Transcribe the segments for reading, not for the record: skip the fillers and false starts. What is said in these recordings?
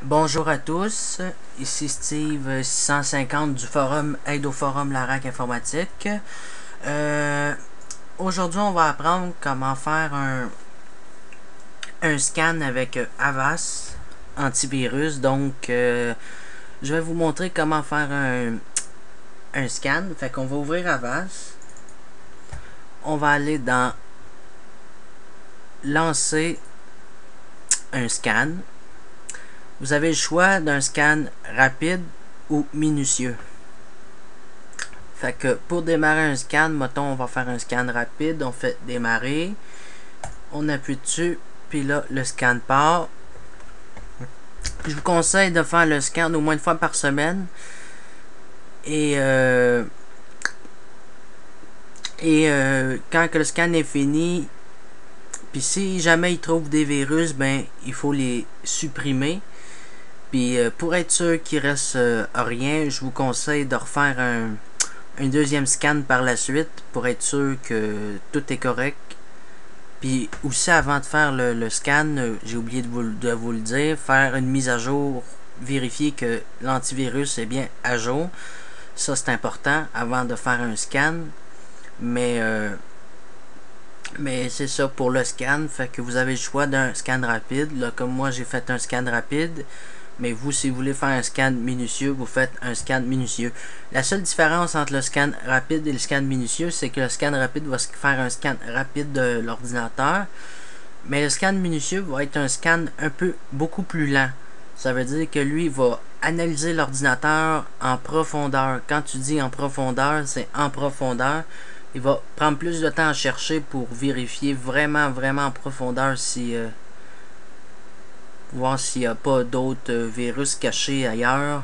Bonjour à tous, ici Steve 650 du forum Aide au forum Larac Informatique. Aujourd'hui, on va apprendre comment faire un scan avec Avast antivirus. Donc, je vais vous montrer comment faire un scan. Fait qu'on va ouvrir Avast. On va aller dans Lancer un scan. Vous avez le choix d'un scan rapide ou minutieux. Fait que pour démarrer un scan, mettons, on va faire un scan rapide. On fait démarrer. On appuie dessus. Puis là, le scan part. Je vous conseille de faire le scan au moins une fois par semaine. Et quand que le scan est fini, puis si jamais il trouve des virus, ben il faut les supprimer. Puis pour être sûr qu'il reste rien, je vous conseille de refaire un deuxième scan par la suite pour être sûr que tout est correct. Puis aussi avant de faire le scan, j'ai oublié de vous le dire, faire une mise à jour, vérifier que l'antivirus est bien à jour. Ça c'est important avant de faire un scan. Mais c'est ça pour le scan, fait que vous avez le choix d'un scan rapide. Là, comme moi j'ai fait un scan rapide. Mais vous, si vous voulez faire un scan minutieux, vous faites un scan minutieux. La seule différence entre le scan rapide et le scan minutieux, c'est que le scan rapide va faire un scan rapide de l'ordinateur. Mais le scan minutieux va être un scan beaucoup plus lent. Ça veut dire que lui va analyser l'ordinateur en profondeur. Quand tu dis en profondeur, c'est en profondeur. Il va prendre plus de temps à chercher pour vérifier vraiment en profondeur si... voir s'il n'y a pas d'autres virus cachés ailleurs.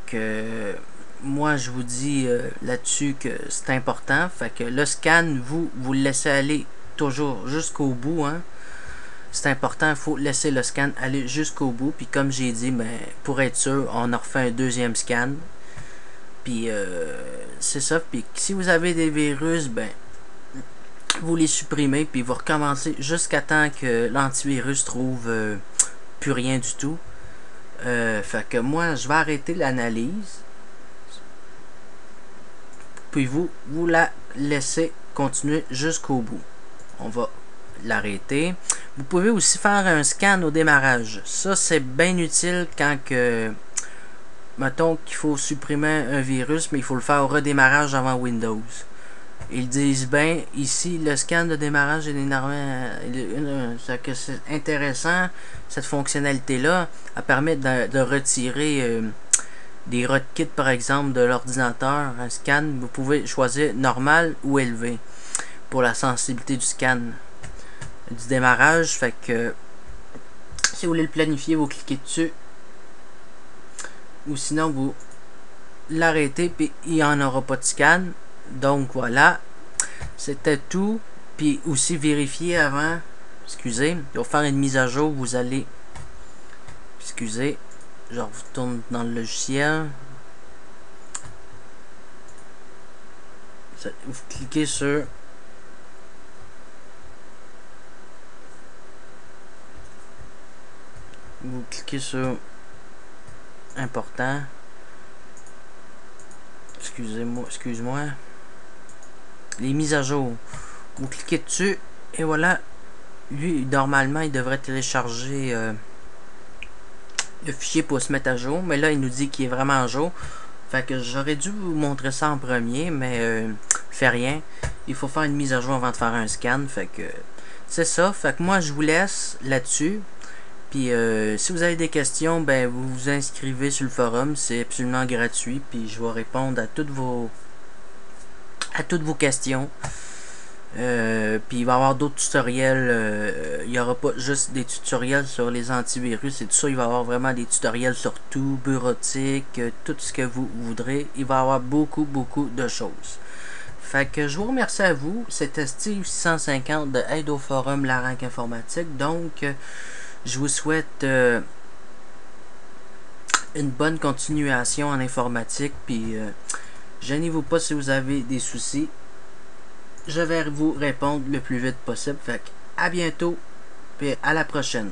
Que moi je vous dis là-dessus que c'est important. Fait que le scan, vous le laissez aller toujours jusqu'au bout. Hein. C'est important, il faut laisser le scan aller jusqu'au bout. Puis comme j'ai dit, ben, pour être sûr, on a refait un deuxième scan. Puis c'est ça. Puis si vous avez des virus, ben vous les supprimez puis vous recommencez jusqu'à temps que l'antivirus trouve plus rien du tout. Fait que moi je vais arrêter l'analyse puis vous la laissez continuer jusqu'au bout. On va l'arrêter. Vous pouvez aussi faire un scan au démarrage. Ça c'est bien utile quand que mettons qu'il faut supprimer un virus, mais il faut le faire au redémarrage avant Windows. Ils disent bien ici le scan de démarrage est énormément, c'est intéressant. Cette fonctionnalité là elle permet de retirer des rootkits par exemple de l'ordinateur. Un scan, vous pouvez choisir normal ou élevé pour la sensibilité du scan du démarrage. Fait que si vous voulez le planifier, vous cliquez dessus ou sinon vous l'arrêtez puis il n'y en aura pas de scan. Donc voilà, c'était tout. Puis aussi vérifier avant, excusez, il va faire une mise à jour. Vous allez, excusez, je retourne dans le logiciel. Vous cliquez sur important. Excuse-moi. Les mises à jour. Vous cliquez dessus et voilà. Lui, normalement, il devrait télécharger le fichier pour se mettre à jour. Mais là, il nous dit qu'il est vraiment à jour. Fait que j'aurais dû vous montrer ça en premier, mais fait rien. Il faut faire une mise à jour avant de faire un scan. Fait que c'est ça. Fait que moi, je vous laisse là-dessus. Puis si vous avez des questions, ben vous vous inscrivez sur le forum, c'est absolument gratuit, puis je vais répondre à toutes vos questions. Puis il va y avoir d'autres tutoriels, il n'y aura pas juste des tutoriels sur les antivirus et tout ça, il va y avoir vraiment des tutoriels sur tout, bureautique, tout ce que vous voudrez. Il va y avoir beaucoup de choses. Fait que je vous remercie à vous, c'était Steve 650 de Aide au forum Larac Informatique. Donc je vous souhaite une bonne continuation en informatique. Puis gênez-vous pas si vous avez des soucis. Je vais vous répondre le plus vite possible. Fait que à bientôt. Puis à la prochaine.